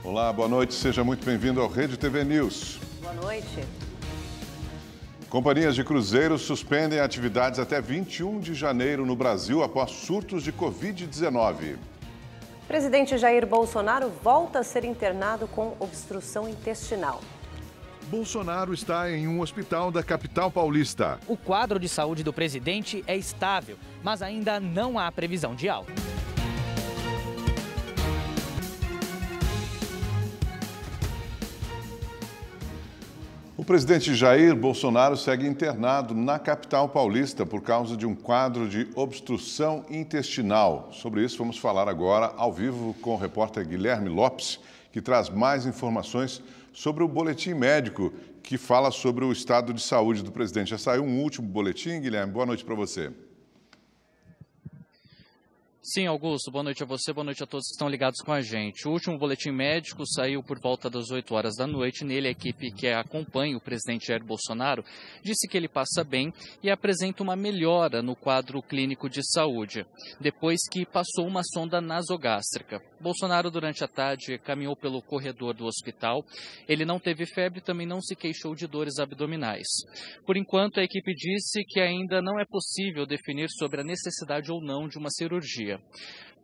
Olá, boa noite. Seja muito bem-vindo ao Rede TV News. Boa noite. Companhias de cruzeiros suspendem atividades até 21 de janeiro no Brasil após surtos de Covid-19. Presidente Jair Bolsonaro volta a ser internado com obstrução intestinal. Bolsonaro está em um hospital da capital paulista. O quadro de saúde do presidente é estável, mas ainda não há previsão de alta. O presidente Jair Bolsonaro segue internado na capital paulista por causa de um quadro de obstrução intestinal. Sobre isso, vamos falar agora ao vivo com o repórter Guilherme Lopes, que traz mais informações sobre o boletim médico que fala sobre o estado de saúde do presidente. Já saiu um último boletim, Guilherme? Boa noite para você. Sim, Augusto, boa noite a você, boa noite a todos que estão ligados com a gente. O último boletim médico saiu por volta das 8 horas da noite. Nele, a equipe que acompanha o presidente Jair Bolsonaro disse que ele passa bem e apresenta uma melhora no quadro clínico de saúde, depois que passou uma sonda nasogástrica. Bolsonaro, durante a tarde, caminhou pelo corredor do hospital. Ele não teve febre e também não se queixou de dores abdominais. Por enquanto, a equipe disse que ainda não é possível definir sobre a necessidade ou não de uma cirurgia.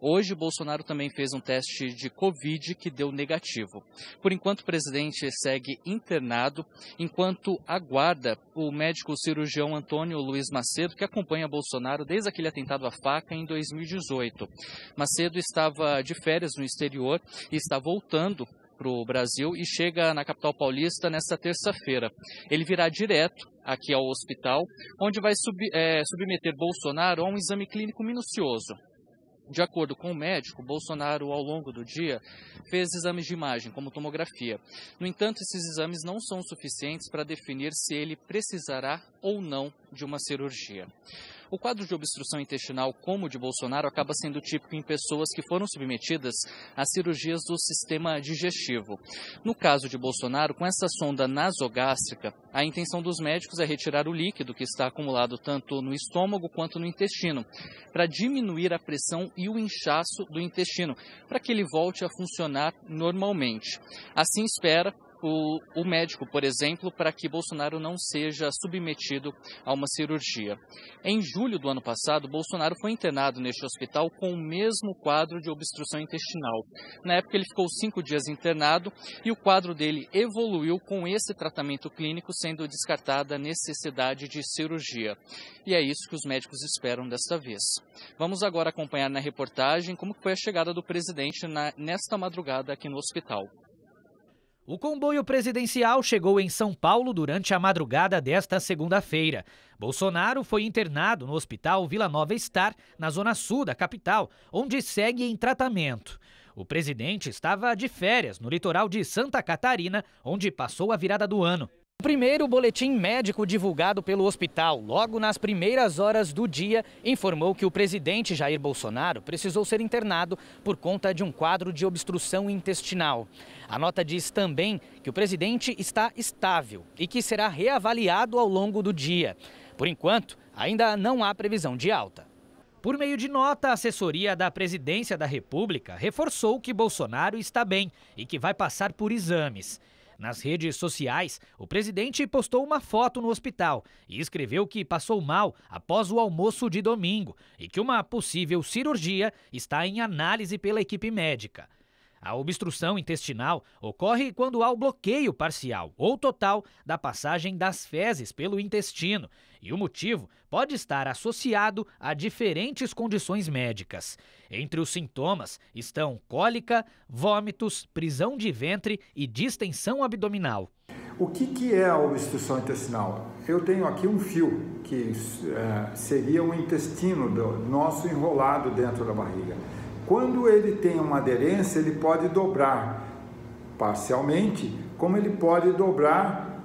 Hoje, Bolsonaro também fez um teste de Covid que deu negativo. Por enquanto, o presidente segue internado, enquanto aguarda o médico cirurgião Antônio Luiz Macedo, que acompanha Bolsonaro desde aquele atentado à faca em 2018. Macedo estava de férias no exterior e está voltando para o Brasil e chega na capital paulista nesta terça-feira. Ele virá direto aqui ao hospital, onde vai submeter Bolsonaro a um exame clínico minucioso. De acordo com o médico, Bolsonaro, ao longo do dia, fez exames de imagem, como tomografia. No entanto, esses exames não são suficientes para definir se ele precisará ou não de uma cirurgia. O quadro de obstrução intestinal, como o de Bolsonaro, acaba sendo típico em pessoas que foram submetidas a cirurgias do sistema digestivo. No caso de Bolsonaro, com essa sonda nasogástrica, a intenção dos médicos é retirar o líquido que está acumulado tanto no estômago quanto no intestino, para diminuir a pressão e o inchaço do intestino, para que ele volte a funcionar normalmente. Assim espera o médico, por exemplo, para que Bolsonaro não seja submetido a uma cirurgia. Em julho do ano passado, Bolsonaro foi internado neste hospital com o mesmo quadro de obstrução intestinal. Na época, ele ficou 5 dias internado e o quadro dele evoluiu com esse tratamento clínico, sendo descartada a necessidade de cirurgia. E é isso que os médicos esperam desta vez. Vamos agora acompanhar na reportagem como foi a chegada do presidente nesta madrugada aqui no hospital. O comboio presidencial chegou em São Paulo durante a madrugada desta segunda-feira. Bolsonaro foi internado no Hospital Vila Nova Star, na zona sul da capital, onde segue em tratamento. O presidente estava de férias no litoral de Santa Catarina, onde passou a virada do ano. O primeiro boletim médico divulgado pelo hospital, logo nas primeiras horas do dia, informou que o presidente Jair Bolsonaro precisou ser internado por conta de um quadro de obstrução intestinal. A nota diz também que o presidente está estável e que será reavaliado ao longo do dia. Por enquanto, ainda não há previsão de alta. Por meio de nota, a assessoria da Presidência da República reforçou que Bolsonaro está bem e que vai passar por exames. Nas redes sociais, o presidente postou uma foto no hospital e escreveu que passou mal após o almoço de domingo e que uma possível cirurgia está em análise pela equipe médica. A obstrução intestinal ocorre quando há o bloqueio parcial ou total da passagem das fezes pelo intestino e o motivo pode estar associado a diferentes condições médicas. Entre os sintomas estão cólica, vômitos, prisão de ventre e distensão abdominal. O que é a obstrução intestinal? Eu tenho aqui um fio que seria o intestino nosso enrolado dentro da barriga. Quando ele tem uma aderência, ele pode dobrar parcialmente, como ele pode dobrar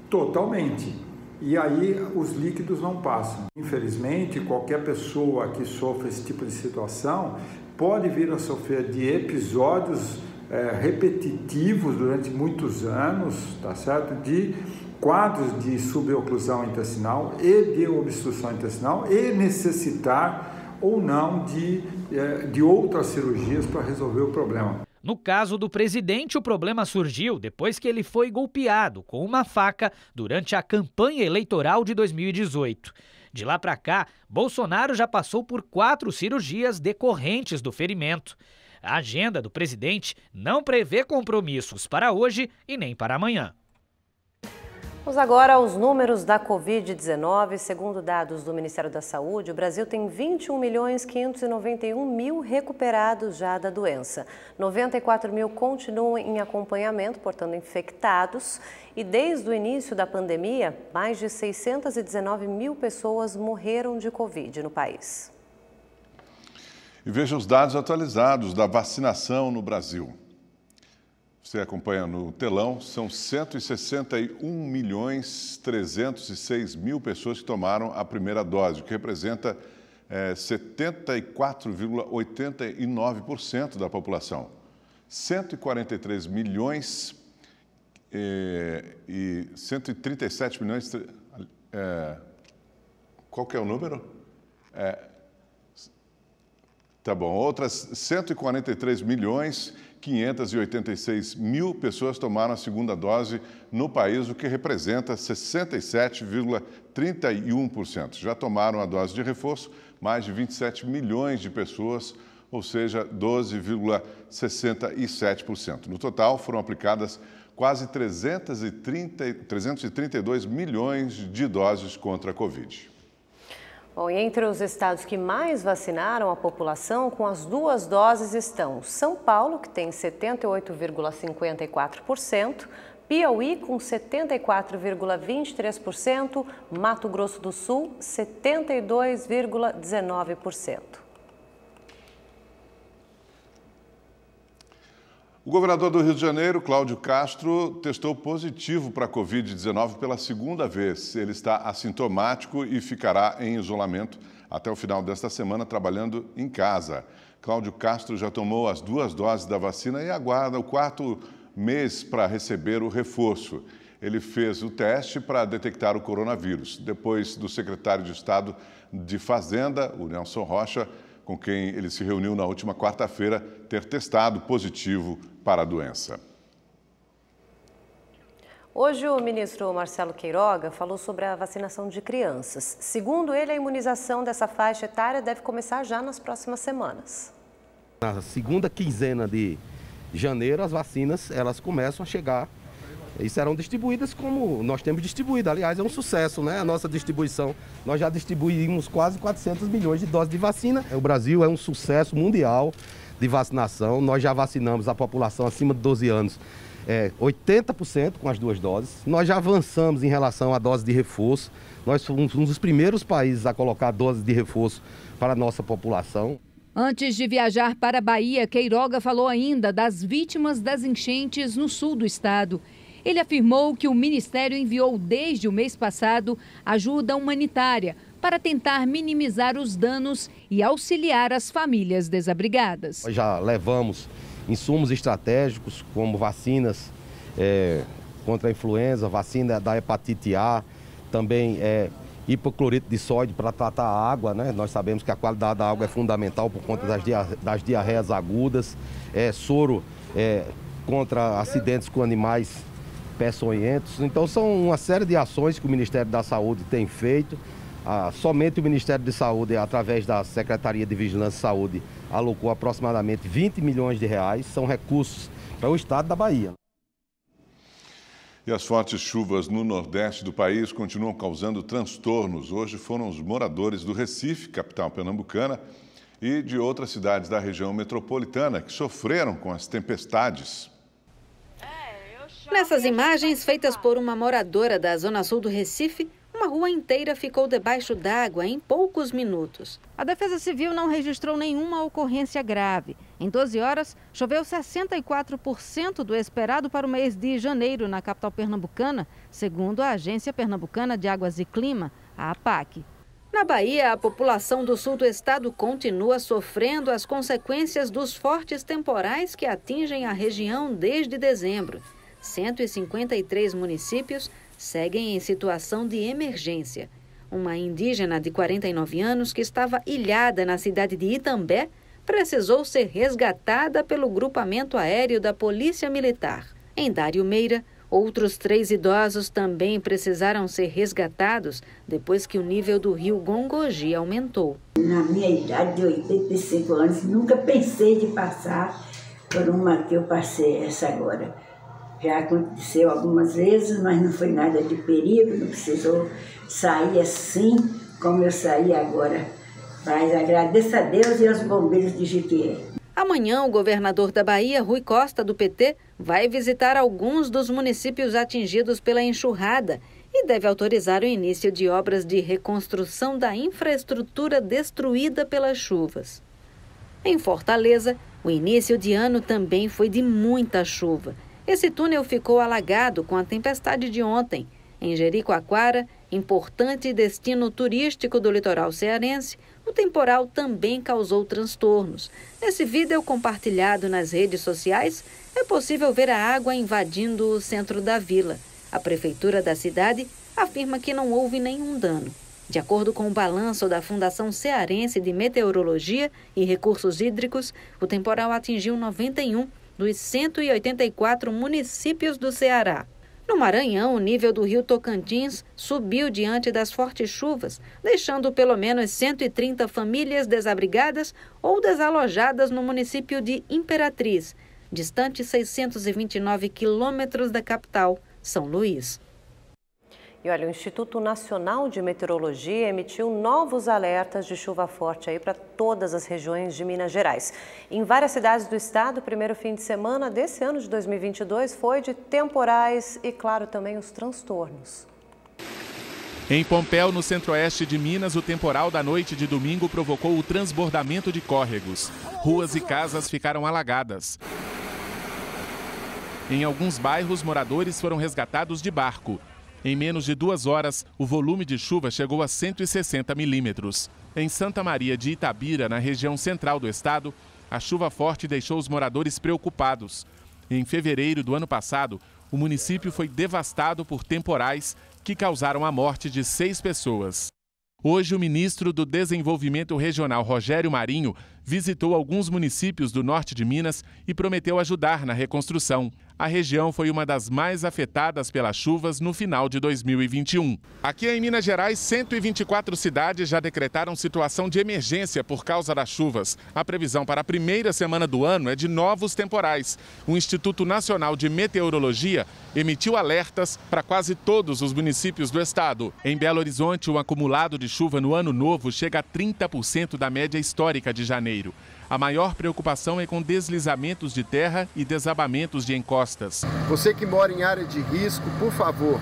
totalmente. E aí os líquidos não passam. Infelizmente, qualquer pessoa que sofre esse tipo de situação pode vir a sofrer de episódios repetitivos durante muitos anos, tá certo? De quadros de suboclusão intestinal e de obstrução intestinal e necessitar ou não de outras cirurgias para resolver o problema. No caso do presidente, o problema surgiu depois que ele foi golpeado com uma faca durante a campanha eleitoral de 2018. De lá para cá, Bolsonaro já passou por 4 cirurgias decorrentes do ferimento. A agenda do presidente não prevê compromissos para hoje e nem para amanhã. Vamos agora aos números da Covid-19. Segundo dados do Ministério da Saúde, o Brasil tem 21.591.000 recuperados já da doença. 94 mil continuam em acompanhamento, portanto infectados. E desde o início da pandemia, mais de 619 mil pessoas morreram de Covid no país. E veja os dados atualizados da vacinação no Brasil. Você acompanha no telão, são 161.306.000 pessoas que tomaram a primeira dose, o que representa 74,89% da população. 143 milhões e 137 milhões... qual que é o número? Tá bom, outras 143 milhões 586 mil pessoas tomaram a segunda dose no país, o que representa 67,31%. Já tomaram a dose de reforço mais de 27 milhões de pessoas, ou seja, 12,67%. No total, foram aplicadas quase 332 milhões de doses contra a Covid. Bom, e entre os estados que mais vacinaram a população com as 2 doses estão São Paulo, que tem 78,54%, Piauí com 74,23%, Mato Grosso do Sul 72,19%. O governador do Rio de Janeiro, Cláudio Castro, testou positivo para a Covid-19 pela segunda vez. Ele está assintomático e ficará em isolamento até o final desta semana, trabalhando em casa. Cláudio Castro já tomou as 2 doses da vacina e aguarda o 4º mês para receber o reforço. Ele fez o teste para detectar o coronavírus, depois do secretário de Estado de Fazenda, o Nelson Rocha, com quem ele se reuniu na última quarta-feira, ter testado positivo para a doença. Hoje o ministro Marcelo Queiroga falou sobre a vacinação de crianças. Segundo ele, a imunização dessa faixa etária deve começar já nas próximas semanas. Na segunda quinzena de janeiro, as vacinas elas começam a chegar e serão distribuídas como nós temos distribuído. Aliás, é um sucesso, né? A nossa distribuição. Nós já distribuímos quase 400 milhões de doses de vacina. O Brasil é um sucesso mundial de vacinação. Nós já vacinamos a população acima de 12 anos 80% com as 2 doses. Nós já avançamos em relação à dose de reforço. Nós somos um dos primeiros países a colocar doses de reforço para a nossa população. Antes de viajar para a Bahia, Queiroga falou ainda das vítimas das enchentes no sul do estado. Ele afirmou que o Ministério enviou desde o mês passado ajuda humanitária para tentar minimizar os danos e auxiliar as famílias desabrigadas. Nós já levamos insumos estratégicos como vacinas contra a influenza, vacina da hepatite A, também hipoclorito de sódio para tratar a água, né? Nós sabemos que a qualidade da água é fundamental por conta das diarreias agudas, soro contra acidentes com animais peçonhentos. Então são uma série de ações que o Ministério da Saúde tem feito. Somente o Ministério da Saúde, através da Secretaria de Vigilância e Saúde, alocou aproximadamente 20 milhões de reais. São recursos para o estado da Bahia. E as fortes chuvas no nordeste do país continuam causando transtornos. Hoje foram os moradores do Recife, capital pernambucana, e de outras cidades da região metropolitana que sofreram com as tempestades. Nessas imagens feitas por uma moradora da zona sul do Recife, uma rua inteira ficou debaixo d'água em poucos minutos. A Defesa Civil não registrou nenhuma ocorrência grave. Em 12 horas, choveu 64% do esperado para o mês de janeiro na capital pernambucana, segundo a Agência Pernambucana de Águas e Clima, a APAC. Na Bahia, a população do sul do estado continua sofrendo as consequências dos fortes temporais que atingem a região desde dezembro. 153 municípios seguem em situação de emergência. Uma indígena de 49 anos que estava ilhada na cidade de Itambé precisou ser resgatada pelo grupamento aéreo da Polícia Militar. Em Dário Meira, outros 3 idosos também precisaram ser resgatados depois que o nível do rio Gongogi aumentou. Na minha idade de 85 anos, nunca pensei de passar por uma que eu passei essa agora. Já aconteceu algumas vezes, mas não foi nada de perigo, não precisou sair assim como eu saí agora. Mas agradeço a Deus e aos bombeiros de Jequié. Amanhã, o governador da Bahia, Rui Costa, do PT, vai visitar alguns dos municípios atingidos pela enxurrada e deve autorizar o início de obras de reconstrução da infraestrutura destruída pelas chuvas. Em Fortaleza, o início de ano também foi de muita chuva. Esse túnel ficou alagado com a tempestade de ontem. Em Jericoacoara, importante destino turístico do litoral cearense, o temporal também causou transtornos. Nesse vídeo compartilhado nas redes sociais, é possível ver a água invadindo o centro da vila. A prefeitura da cidade afirma que não houve nenhum dano. De acordo com o balanço da Fundação Cearense de Meteorologia e Recursos Hídricos, o temporal atingiu 91 dos 184 municípios do Ceará. No Maranhão, o nível do rio Tocantins subiu diante das fortes chuvas, deixando pelo menos 130 famílias desabrigadas ou desalojadas no município de Imperatriz, distante 629 quilômetros da capital, São Luís. E olha, o Instituto Nacional de Meteorologia emitiu novos alertas de chuva forte aí para todas as regiões de Minas Gerais. Em várias cidades do estado, o primeiro fim de semana desse ano de 2022 foi de temporais e, claro, também os transtornos. Em Pompéu, no centro-oeste de Minas, o temporal da noite de domingo provocou o transbordamento de córregos. Ruas e casas ficaram alagadas. Em alguns bairros, moradores foram resgatados de barco. Em menos de 2 horas, o volume de chuva chegou a 160 milímetros. Em Santa Maria de Itabira, na região central do estado, a chuva forte deixou os moradores preocupados. Em fevereiro do ano passado, o município foi devastado por temporais que causaram a morte de 6 pessoas. Hoje, o ministro do Desenvolvimento Regional, Rogério Marinho, visitou alguns municípios do norte de Minas e prometeu ajudar na reconstrução. A região foi uma das mais afetadas pelas chuvas no final de 2021. Aqui em Minas Gerais, 124 cidades já decretaram situação de emergência por causa das chuvas. A previsão para a primeira semana do ano é de novos temporais. O Instituto Nacional de Meteorologia emitiu alertas para quase todos os municípios do estado. Em Belo Horizonte, o acumulado de chuva no ano novo chega a 30% da média histórica de janeiro. A maior preocupação é com deslizamentos de terra e desabamentos de encostas. Você que mora em área de risco, por favor,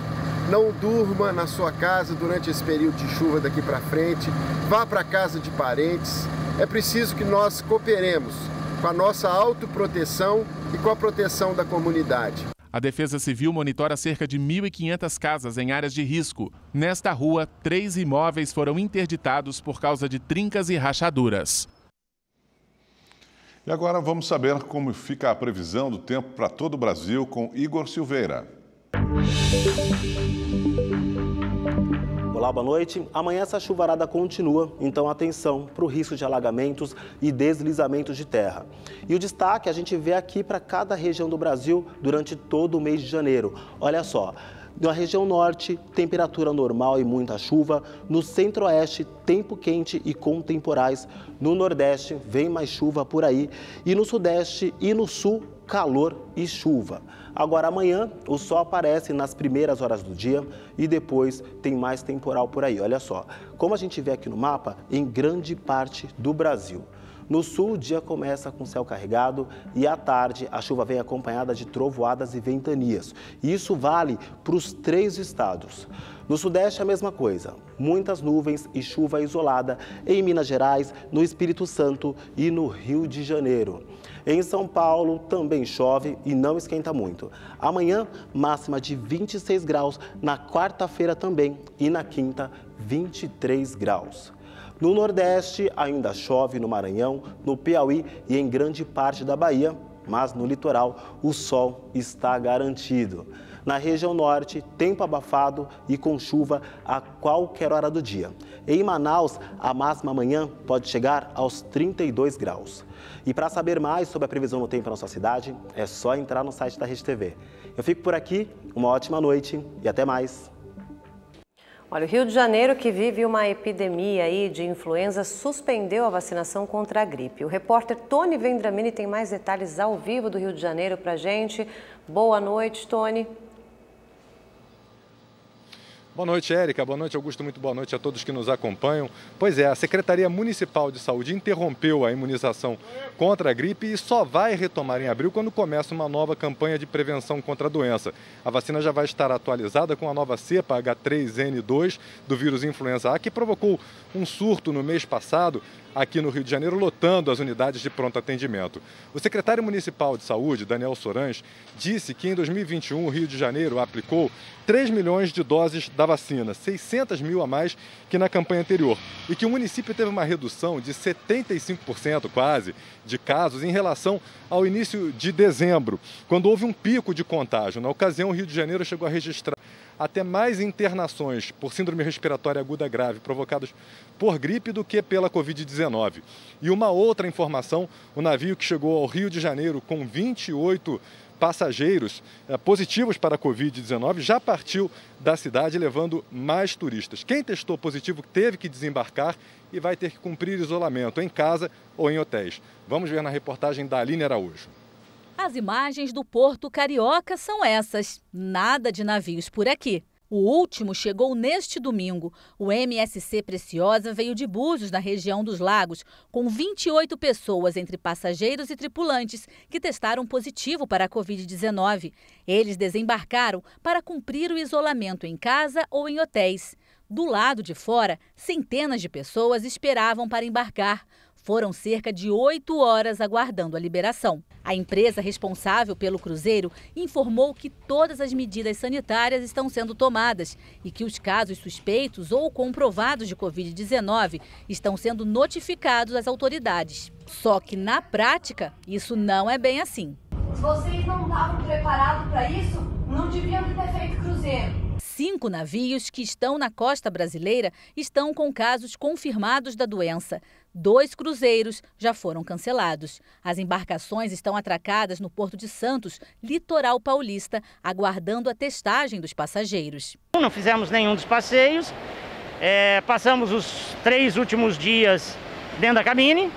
não durma na sua casa durante esse período de chuva daqui para frente. Vá para a casa de parentes. É preciso que nós cooperemos com a nossa autoproteção e com a proteção da comunidade. A Defesa Civil monitora cerca de 1.500 casas em áreas de risco. Nesta rua, 3 imóveis foram interditados por causa de trincas e rachaduras. E agora vamos saber como fica a previsão do tempo para todo o Brasil com Igor Silveira. Olá, boa noite. Amanhã essa chuvarada continua, então atenção para o risco de alagamentos e deslizamentos de terra. E o destaque a gente vê aqui para cada região do Brasil durante todo o mês de janeiro. Olha só. Na região norte, temperatura normal e muita chuva. No centro-oeste, tempo quente e com temporais. No nordeste, vem mais chuva por aí. E no sudeste e no sul, calor e chuva. Agora, amanhã, o sol aparece nas primeiras horas do dia e depois tem mais temporal por aí. Olha só, como a gente vê aqui no mapa, em grande parte do Brasil. No sul, o dia começa com céu carregado e à tarde a chuva vem acompanhada de trovoadas e ventanias. E isso vale para os 3 estados. No sudeste, a mesma coisa. Muitas nuvens e chuva isolada em Minas Gerais, no Espírito Santo e no Rio de Janeiro. Em São Paulo também chove e não esquenta muito. Amanhã, máxima de 26 graus. Na quarta-feira também e na quinta, 23 graus. No Nordeste, ainda chove no Maranhão, no Piauí e em grande parte da Bahia, mas no litoral o sol está garantido. Na região norte, tempo abafado e com chuva a qualquer hora do dia. Em Manaus, a máxima amanhã pode chegar aos 32 graus. E para saber mais sobre a previsão do tempo na nossa cidade, é só entrar no site da Rede TV. Eu fico por aqui, uma ótima noite e até mais. Olha, o Rio de Janeiro, que vive uma epidemia aí de influenza, suspendeu a vacinação contra a gripe. O repórter Tony Vendramini tem mais detalhes ao vivo do Rio de Janeiro para a gente. Boa noite, Tony. Boa noite, Érica. Boa noite, Augusto. Muito boa noite a todos que nos acompanham. Pois é, a Secretaria Municipal de Saúde interrompeu a imunização contra a gripe e só vai retomar em abril quando começa uma nova campanha de prevenção contra a doença. A vacina já vai estar atualizada com a nova cepa H3N2 do vírus influenza A, que provocou um surto no mês passado aqui no Rio de Janeiro, lotando as unidades de pronto atendimento. O secretário municipal de saúde, Daniel Sorans, disse que em 2021 o Rio de Janeiro aplicou 3 milhões de doses da vacina, 600 mil a mais que na campanha anterior, e que o município teve uma redução de 75% quase de casos em relação ao início de dezembro, quando houve um pico de contágio. Na ocasião, o Rio de Janeiro chegou a registrar até mais internações por síndrome respiratória aguda grave provocadas por gripe do que pela Covid-19. E uma outra informação, o navio que chegou ao Rio de Janeiro com 28 passageiros positivos para a Covid-19 já partiu da cidade levando mais turistas. Quem testou positivo teve que desembarcar e vai ter que cumprir isolamento em casa ou em hotéis. Vamos ver na reportagem da Aline Araújo. As imagens do Porto Carioca são essas. Nada de navios por aqui. O último chegou neste domingo. O MSC Preciosa veio de Búzios, na região dos Lagos, com 28 pessoas entre passageiros e tripulantes que testaram positivo para a Covid-19. Eles desembarcaram para cumprir o isolamento em casa ou em hotéis. Do lado de fora, centenas de pessoas esperavam para embarcar. Foram cerca de 8 horas aguardando a liberação. A empresa responsável pelo cruzeiro informou que todas as medidas sanitárias estão sendo tomadas e que os casos suspeitos ou comprovados de Covid-19 estão sendo notificados às autoridades. Só que, na prática, isso não é bem assim. Se vocês não estavam preparados para isso, não deviam ter feito cruzeiro. 5 navios que estão na costa brasileira estão com casos confirmados da doença. 2 cruzeiros já foram cancelados. As embarcações estão atracadas no Porto de Santos, litoral paulista, aguardando a testagem dos passageiros. Não fizemos nenhum dos passeios, passamos os 3 últimos dias dentro da cabine,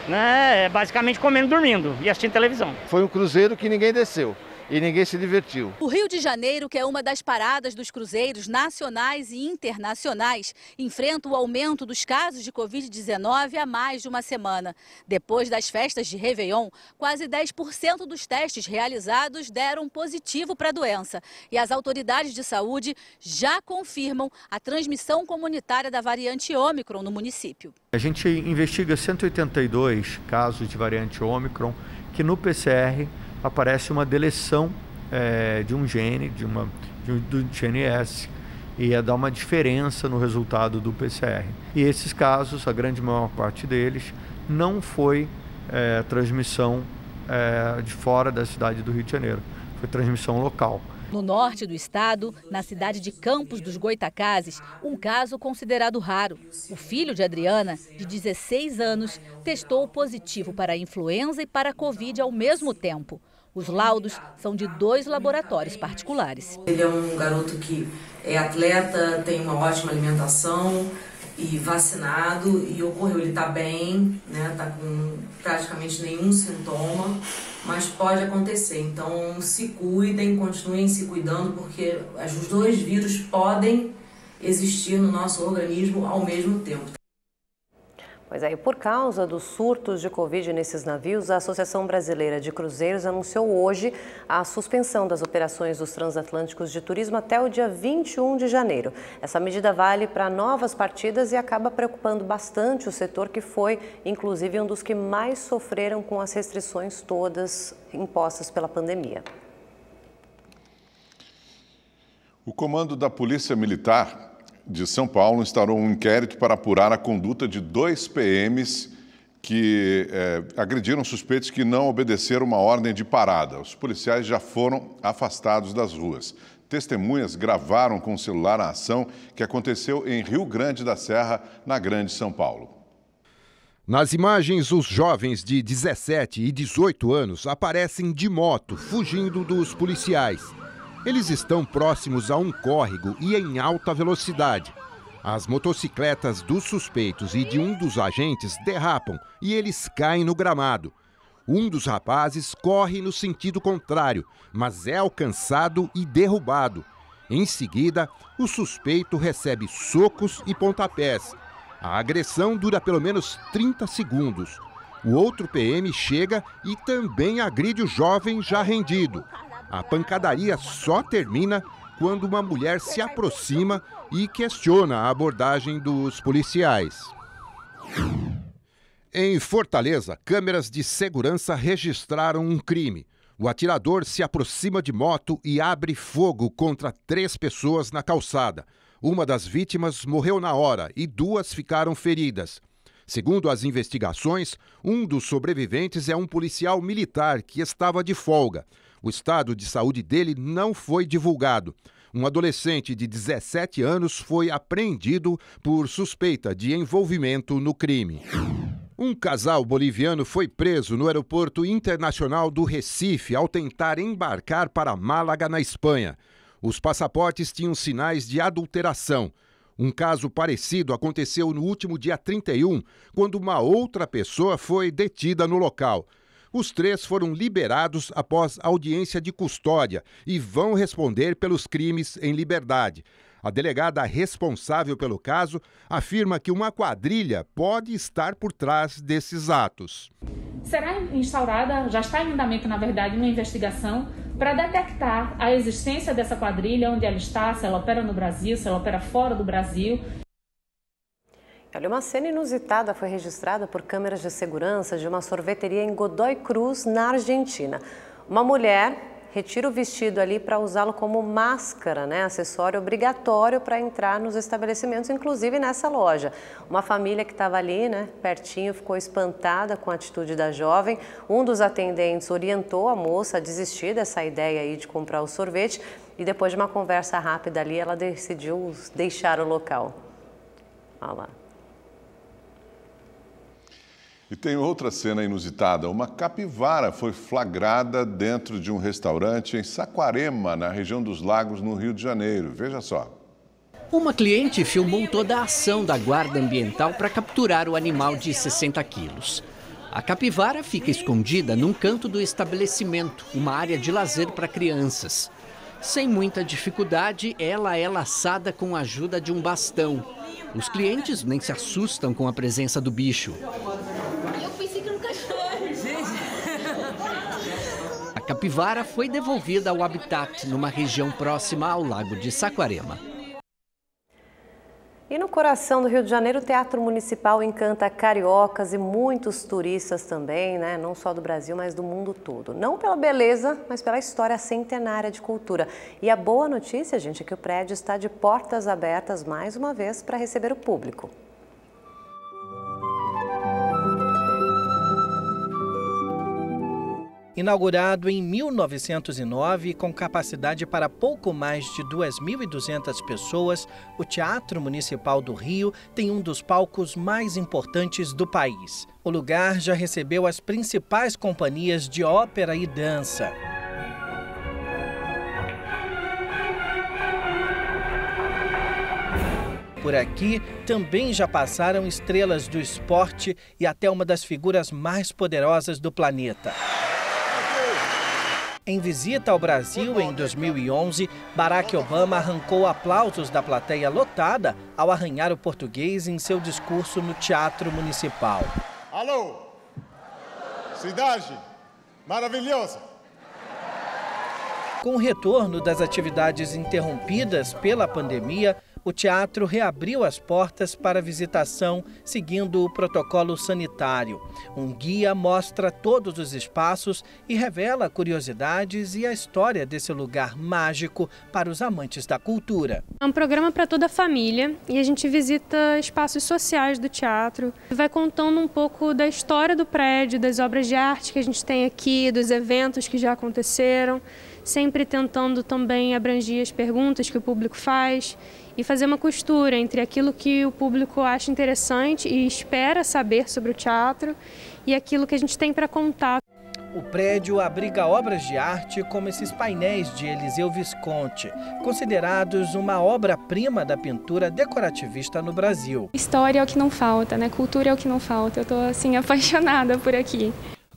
né, basicamente comendo e dormindo e assistindo televisão. Foi um cruzeiro que ninguém desceu. E ninguém se divertiu. O Rio de Janeiro, que é uma das paradas dos cruzeiros nacionais e internacionais, enfrenta o aumento dos casos de Covid-19 há mais de uma semana. Depois das festas de Réveillon, quase 10% dos testes realizados deram positivo para a doença. E as autoridades de saúde já confirmam a transmissão comunitária da variante Ômicron no município. A gente investiga 182 casos de variante Ômicron, que no PCR aparece uma deleção de um gene, do gene S, e ia dar uma diferença no resultado do PCR. E esses casos, a grande maior parte deles, não foi transmissão de fora da cidade do Rio de Janeiro, foi transmissão local. No norte do estado, na cidade de Campos dos Goitacazes, um caso considerado raro. O filho de Adriana, de 16 anos, testou positivo para a influenza e para a Covid ao mesmo tempo. Os laudos são de 2 laboratórios particulares. Ele é um garoto que é atleta, tem uma ótima alimentação e vacinado e ocorreu. Ele está bem, né? Está com praticamente nenhum sintoma, mas pode acontecer. Então se cuidem, continuem se cuidando, porque os 2 vírus podem existir no nosso organismo ao mesmo tempo. Pois é, e por causa dos surtos de Covid nesses navios, a Associação Brasileira de Cruzeiros anunciou hoje a suspensão das operações dos transatlânticos de turismo até o dia 21 de janeiro. Essa medida vale para novas partidas e acaba preocupando bastante o setor, que foi, inclusive, um dos que mais sofreram com as restrições todas impostas pela pandemia. O comando da Polícia Militar de São Paulo instaurou um inquérito para apurar a conduta de 2 PMs que agrediram suspeitos que não obedeceram uma ordem de parada. Os policiais já foram afastados das ruas. Testemunhas gravaram com o celular a ação que aconteceu em Rio Grande da Serra, na Grande São Paulo. Nas imagens, os jovens de 17 e 18 anos aparecem de moto, fugindo dos policiais. Eles estão próximos a um córrego e em alta velocidade. As motocicletas dos suspeitos e de um dos agentes derrapam e eles caem no gramado. Um dos rapazes corre no sentido contrário, mas é alcançado e derrubado. Em seguida, o suspeito recebe socos e pontapés. A agressão dura pelo menos 30 segundos. O outro PM chega e também agride o jovem já rendido. A pancadaria só termina quando uma mulher se aproxima e questiona a abordagem dos policiais. Em Fortaleza, câmeras de segurança registraram um crime. O atirador se aproxima de moto e abre fogo contra 3 pessoas na calçada. Uma das vítimas morreu na hora e 2 ficaram feridas. Segundo as investigações, um dos sobreviventes é um policial militar que estava de folga. O estado de saúde dele não foi divulgado. Um adolescente de 17 anos foi apreendido por suspeita de envolvimento no crime. Um casal boliviano foi preso no Aeroporto Internacional do Recife ao tentar embarcar para Málaga, na Espanha. Os passaportes tinham sinais de adulteração. Um caso parecido aconteceu no último dia 31, quando uma outra pessoa foi detida no local. Os 3 foram liberados após audiência de custódia e vão responder pelos crimes em liberdade. A delegada responsável pelo caso afirma que uma quadrilha pode estar por trás desses atos. Será instaurada, já está em andamento, na verdade, uma investigação para detectar a existência dessa quadrilha, onde ela está, se ela opera no Brasil, se ela opera fora do Brasil. Olha, uma cena inusitada foi registrada por câmeras de segurança de uma sorveteria em Godoy Cruz, na Argentina. Uma mulher retira o vestido ali para usá-lo como máscara, né? Acessório obrigatório para entrar nos estabelecimentos, inclusive nessa loja. Uma família que estava ali, né, pertinho, ficou espantada com a atitude da jovem. Um dos atendentes orientou a moça a desistir dessa ideia aí de comprar o sorvete e depois de uma conversa rápida ali, ela decidiu deixar o local. Olha lá. E tem outra cena inusitada. Uma capivara foi flagrada dentro de um restaurante em Saquarema, na região dos Lagos, no Rio de Janeiro. Veja só. Uma cliente filmou toda a ação da Guarda Ambiental para capturar o animal de 60 quilos. A capivara fica escondida num canto do estabelecimento, uma área de lazer para crianças. Sem muita dificuldade, ela é laçada com a ajuda de um bastão. Os clientes nem se assustam com a presença do bicho. A capivara foi devolvida ao habitat numa região próxima ao Lago de Saquarema. E no coração do Rio de Janeiro, o Teatro Municipal encanta cariocas e muitos turistas também, né? Não só do Brasil, mas do mundo todo. Não pela beleza, mas pela história centenária de cultura. E a boa notícia, gente, é que o prédio está de portas abertas mais uma vez para receber o público. Inaugurado em 1909, com capacidade para pouco mais de 2.200 pessoas, o Teatro Municipal do Rio tem um dos palcos mais importantes do país. O lugar já recebeu as principais companhias de ópera e dança. Por aqui também já passaram estrelas do esporte e até uma das figuras mais poderosas do planeta. Em visita ao Brasil em 2011, Barack Obama arrancou aplausos da plateia lotada ao arranhar o português em seu discurso no Teatro Municipal. Alô, cidade maravilhosa! Com o retorno das atividades interrompidas pela pandemia, o teatro reabriu as portas para visitação, seguindo o protocolo sanitário. Um guia mostra todos os espaços e revela curiosidades e a história desse lugar mágico para os amantes da cultura. É um programa para toda a família e a gente visita espaços sociais do teatro. Vai contando um pouco da história do prédio, das obras de arte que a gente tem aqui, dos eventos que já aconteceram, sempre tentando também abranger as perguntas que o público faz e fazer uma costura entre aquilo que o público acha interessante e espera saber sobre o teatro e aquilo que a gente tem para contar. O prédio abriga obras de arte como esses painéis de Eliseu Visconti, considerados uma obra-prima da pintura decorativista no Brasil. História é o que não falta, né? Cultura é o que não falta. Eu estou assim apaixonada por aqui.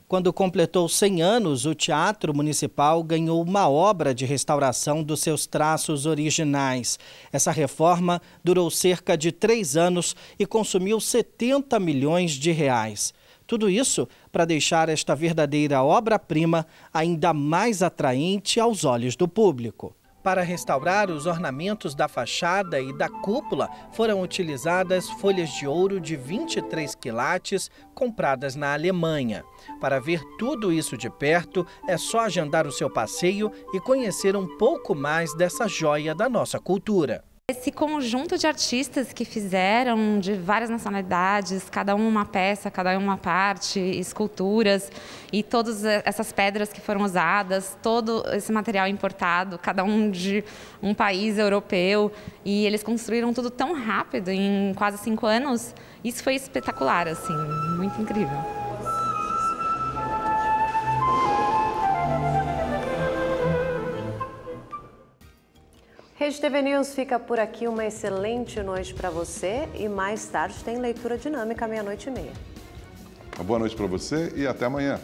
Quando completou 100 anos, o Teatro Municipal ganhou uma obra de restauração dos seus traços originais. Essa reforma durou cerca de 3 anos e consumiu 70 milhões de reais. Tudo isso para deixar esta verdadeira obra-prima ainda mais atraente aos olhos do público. Para restaurar os ornamentos da fachada e da cúpula, foram utilizadas folhas de ouro de 23 quilates compradas na Alemanha. Para ver tudo isso de perto, é só agendar o seu passeio e conhecer um pouco mais dessa joia da nossa cultura. Esse conjunto de artistas que fizeram de várias nacionalidades, cada um uma peça, cada um uma parte, esculturas e todas essas pedras que foram usadas, todo esse material importado, cada um de um país europeu, e eles construíram tudo tão rápido, em quase 5 anos. Isso foi espetacular, assim, muito incrível. Rede TV News fica por aqui. Uma excelente noite para você e mais tarde tem leitura dinâmica, 00:30. Uma boa noite para você e até amanhã.